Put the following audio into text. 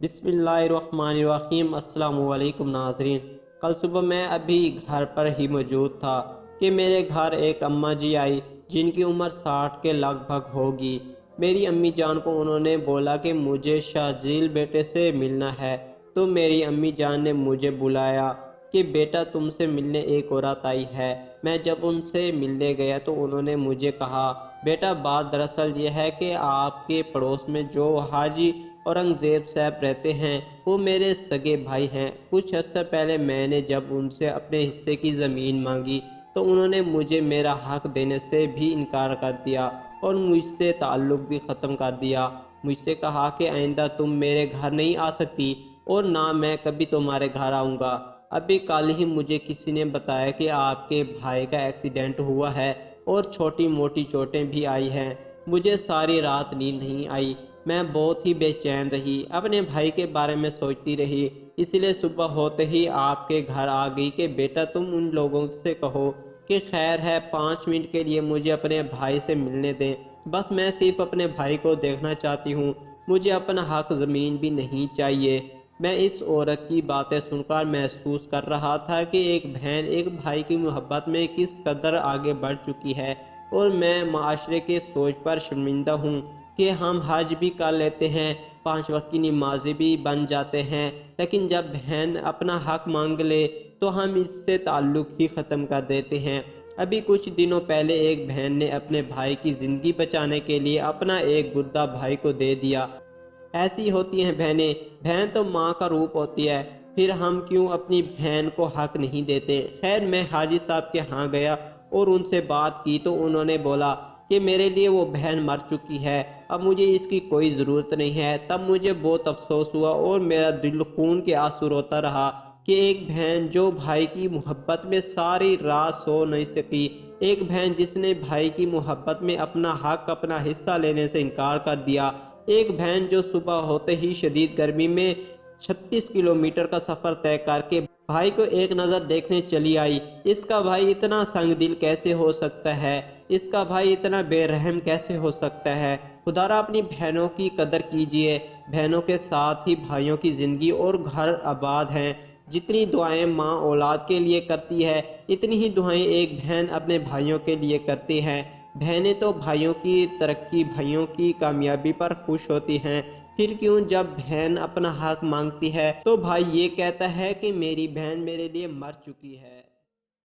بسم اللہ الرحمن الرحیم۔ السلام علیکم ناظرین۔ کل صبح میں ابھی گھر پر ہی موجود تھا کہ میرے گھر ایک اماں جی آئی جن کی عمر 60 کے لگ بھگ ہوگی۔ میری امی جان کو انہوں نے بولا کہ مجھے شاہجیل بیٹے سے ملنا ہے، تو میری امی جان نے مجھے بلایا کہ بیٹا تم سے ملنے ایک عورت آئی ہے۔ میں جب ان سے ملنے گیا تو انہوں نے مجھے کہا بیٹا بات دراصل یہ ہے کہ آپ کے پڑوس میں جو حاجی اورنگزیب صاحب رہتے ہیں وہ میرے سگے بھائی ہیں۔ کچھ عرصہ پہلے میں نے جب ان سے اپنے حصے کی زمین مانگی تو انہوں نے مجھے میرا حق دینے سے بھی انکار کر دیا اور مجھ سے تعلق بھی ختم کر دیا۔ مجھ سے کہا کہ آئندہ تم میرے گھر نہیں آ سکتی اور نہ میں کبھی تمہارے گھر آؤں گا۔ ابھی کل ہی مجھے کسی نے بتایا کہ آپ کے بھائی کا ایکسیڈنٹ ہوا ہے اور چھوٹی موٹی چوٹیں بھی آئی ہیں۔ مجھے ساری رات نیند نہیں آئی، میں بہت ہی بے چین رہی، اپنے بھائی کے بارے میں سوچتی رہی، اس لیے صبح ہوتے ہی آپ کے گھر آ گئی کہ بیٹا تم ان لوگوں سے کہو کہ خیر ہے 5 منٹ کے لیے مجھے اپنے بھائی سے ملنے دیں، بس میں صرف اپنے بھائی کو دیکھنا چاہتی ہوں، مجھے اپنا حق زمین بھی نہیں چاہیے۔ میں اس عورت کی باتیں سن کر محسوس کر رہا تھا کہ ایک بہن ایک بھائی کی محبت میں کس قدر آگے بڑھ چکی ہے، اور میں معاشرے کے سوچ پر شرمندہ ہوں کہ ہم حج بھی کر لیتے ہیں، 5 وقت کی نمازی بھی بن جاتے ہیں، لیکن جب بہن اپنا حق مانگ لے تو ہم اس سے تعلق ہی ختم کر دیتے ہیں۔ ابھی کچھ دنوں پہلے ایک بہن نے اپنے بھائی کی زندگی بچانے کے لیے اپنا ایک گردہ بھائی کو دے دیا۔ ایسی ہوتی ہیں بہنیں، بہن تو ماں کا روپ ہوتی ہے، پھر ہم کیوں اپنی بہن کو حق نہیں دیتے۔ خیر میں حاجی صاحب کے ہاں گیا اور ان سے بات کی تو انہوں نے بولا کہ میرے لیے وہ بہن مر چکی ہے، اب مجھے اس کی کوئی ضرورت نہیں ہے۔ تب مجھے بہت افسوس ہوا اور میرا دل خون کے آنسو روتا رہا کہ ایک بہن جو بھائی کی محبت میں ساری رات سو نہیں سکی، ایک بہن جس نے بھائی کی محبت میں اپنا حق اپنا حصہ لینے سے انکار کر دیا، ایک بہن جو صبح ہوتے ہی شدید گرمی میں 36 کلومیٹر کا سفر طے کر کے بھائی کو ایک نظر دیکھنے چلی آئی۔ اس کا بھائی اتنا سنگ دل کیسے ہو سکتا ہے، اس کا بھائی اتنا بے رحم کیسے ہو سکتا ہے۔ خدا را اپنی بہنوں کی قدر کیجئے، بہنوں کے ساتھ ہی بھائیوں کی زندگی اور گھر آباد ہیں۔ جتنی دعائیں ماں اولاد کے لیے کرتی ہے اتنی ہی دعائیں ایک بہن اپنے بھائیوں کے لیے کرتی ہیں۔ بہنیں تو بھائیوں کی ترقی بھائیوں کی کامیابی پر خوش ہوتی ہیں، پھر کیوں جب بہن اپنا حق مانگتی ہے تو بھائی یہ کہتا ہے کہ میری بہن میرے لیے مر چکی ہے۔